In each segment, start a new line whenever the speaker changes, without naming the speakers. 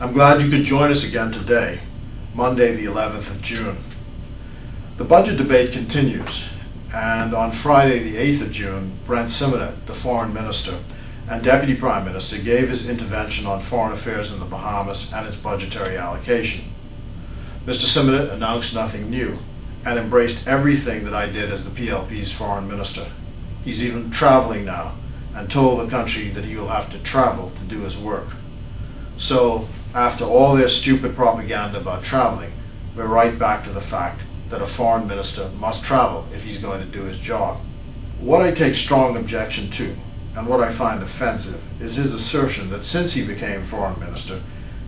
I'm glad you could join us again today, Monday the 11th of June. The budget debate continues, and on Friday the 8th of June, Brent Simonet, the Foreign Minister and Deputy Prime Minister, gave his intervention on foreign affairs in the Bahamas and its budgetary allocation. Mr. Simonet announced nothing new and embraced everything that I did as the PLP's Foreign Minister. He's even traveling now and told the country that he will have to travel to do his work. So, after all their stupid propaganda about traveling, we're right back to the fact that a foreign minister must travel if he's going to do his job. What I take strong objection to, and what I find offensive, is his assertion that since he became foreign minister,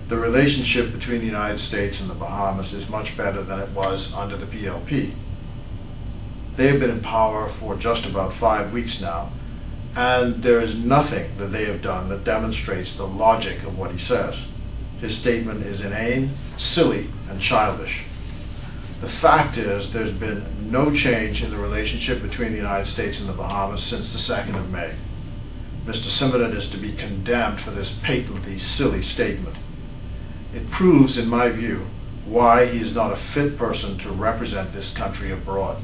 the relationship between the United States and the Bahamas is much better than it was under the PLP. They have been in power for just about 5 weeks now, and there is nothing that they have done that demonstrates the logic of what he says. His statement is inane, silly, and childish. The fact is, there's been no change in the relationship between the United States and the Bahamas since the 2nd of May. Mr. Simonet is to be condemned for this patently silly statement. It proves, in my view, why he is not a fit person to represent this country abroad.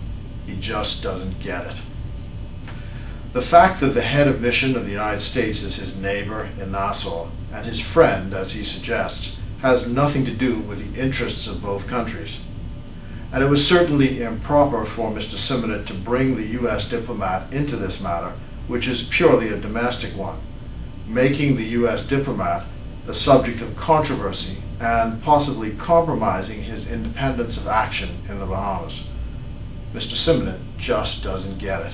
He just doesn't get it. The fact that the head of mission of the United States is his neighbor in Nassau, and his friend, as he suggests, has nothing to do with the interests of both countries. And it was certainly improper for Mr. Simonet to bring the U.S. diplomat into this matter, which is purely a domestic one, making the U.S. diplomat the subject of controversy and possibly compromising his independence of action in the Bahamas. Mr. Simonet just doesn't get it.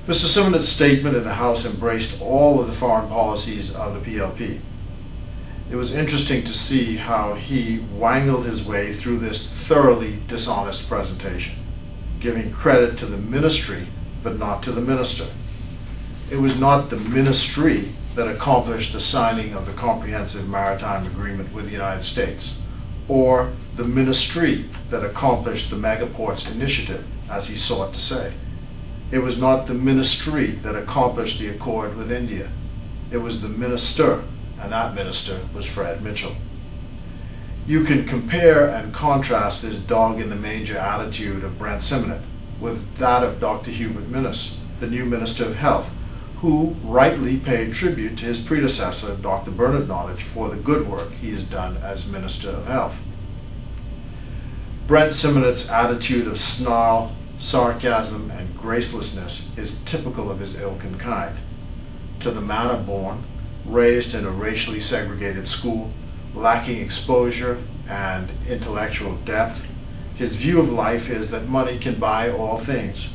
Mr. Simonet's statement in the House embraced all of the foreign policies of the PLP. It was interesting to see how he wangled his way through this thoroughly dishonest presentation, giving credit to the ministry but not to the minister. It was not the ministry that accomplished the signing of the Comprehensive Maritime Agreement with the United States, or the ministry that accomplished the Megaports Initiative, as he sought to say. It was not the ministry that accomplished the accord with India. It was the minister, and that minister was Fred Mitchell. You can compare and contrast this dog-in-the-manger attitude of Brent Simonet with that of Dr. Hubert Minnis, the new Minister of Health, who rightly paid tribute to his predecessor, Dr. Bernard Nottage, for the good work he has done as Minister of Health. Brent Simonet's attitude of snarl, sarcasm, and gracelessness is typical of his ilk and kind. To the manner born, raised in a racially segregated school, lacking exposure and intellectual depth, his view of life is that money can buy all things.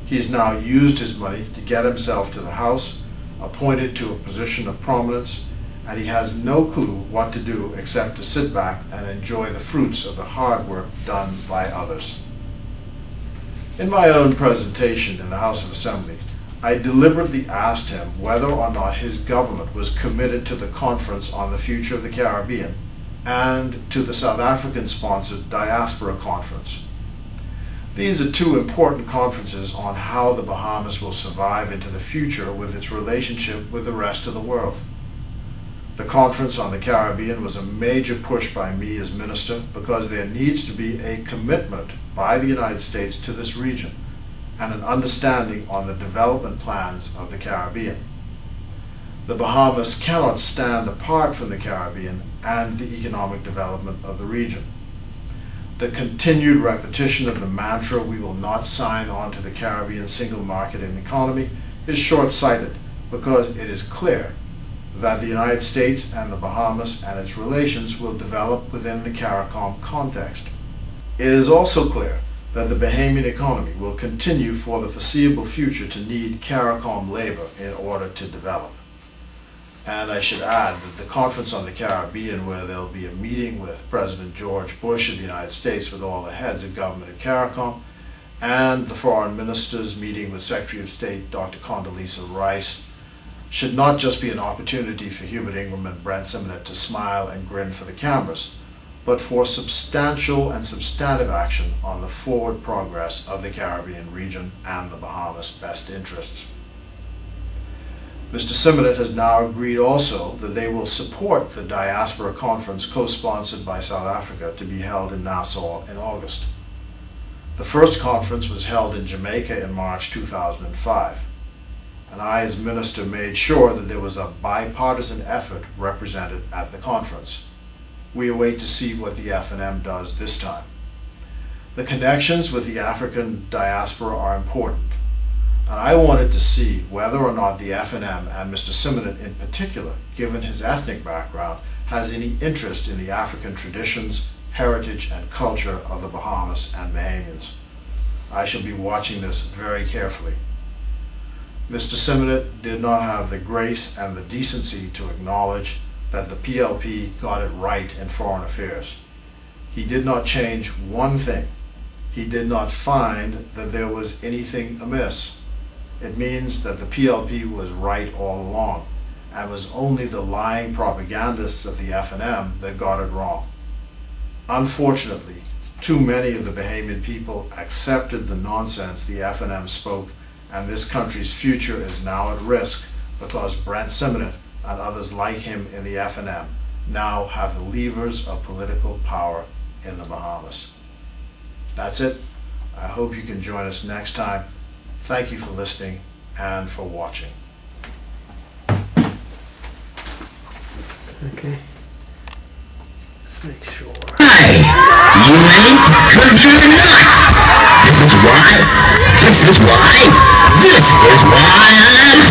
He has now used his money to get himself to the House, appointed to a position of prominence, and he has no clue what to do except to sit back and enjoy the fruits of the hard work done by others. In my own presentation in the House of Assembly, I deliberately asked him whether or not his government was committed to the Conference on the Future of the Caribbean and to the South African-sponsored Diaspora Conference. These are two important conferences on how the Bahamas will survive into the future with its relationship with the rest of the world. The Conference on the Caribbean was a major push by me as minister because there needs to be a commitment by the United States to this region and an understanding on the development plans of the Caribbean. The Bahamas cannot stand apart from the Caribbean and the economic development of the region. The continued repetition of the mantra, "we will not sign on to the Caribbean single market and economy," is short-sighted because it is clear that the United States and the Bahamas and its relations will develop within the CARICOM context. It is also clear that the Bahamian economy will continue for the foreseeable future to need CARICOM labor in order to develop. And I should add that the Conference on the Caribbean, where there will be a meeting with President George Bush of the United States with all the heads of government at CARICOM, and the foreign ministers meeting with Secretary of State Dr. Condoleezza Rice, should not just be an opportunity for Hubert Ingraham and Brent Simonet to smile and grin for the cameras, but for substantial and substantive action on the forward progress of the Caribbean region and the Bahamas' best interests. Mr. Simonet has now agreed also that they will support the Diaspora Conference co-sponsored by South Africa to be held in Nassau in August. The first conference was held in Jamaica in March 2005, and I as minister made sure that there was a bipartisan effort represented at the conference. We await to see what the F&M does this time. The connections with the African diaspora are important, and I wanted to see whether or not the F&M and Mr. Simonet in particular, given his ethnic background, has any interest in the African traditions, heritage, and culture of the Bahamas and Bahamians. I shall be watching this very carefully. Mr. Simonet did not have the grace and the decency to acknowledge that the PLP got it right in foreign affairs. He did not change one thing. He did not find that there was anything amiss. It means that the PLP was right all along, and was only the lying propagandists of the F&M that got it wrong. Unfortunately, too many of the Bahamian people accepted the nonsense the F&M spoke, and this country's future is now at risk because Brent Simonet and others like him in the F&M now have the levers of political power in the Bahamas. That's it. I hope you can join us next time. Thank you for listening and for watching.
Okay. Let's make sure.
You ain't, 'cause you're not. This is why. This is why. This is why I'm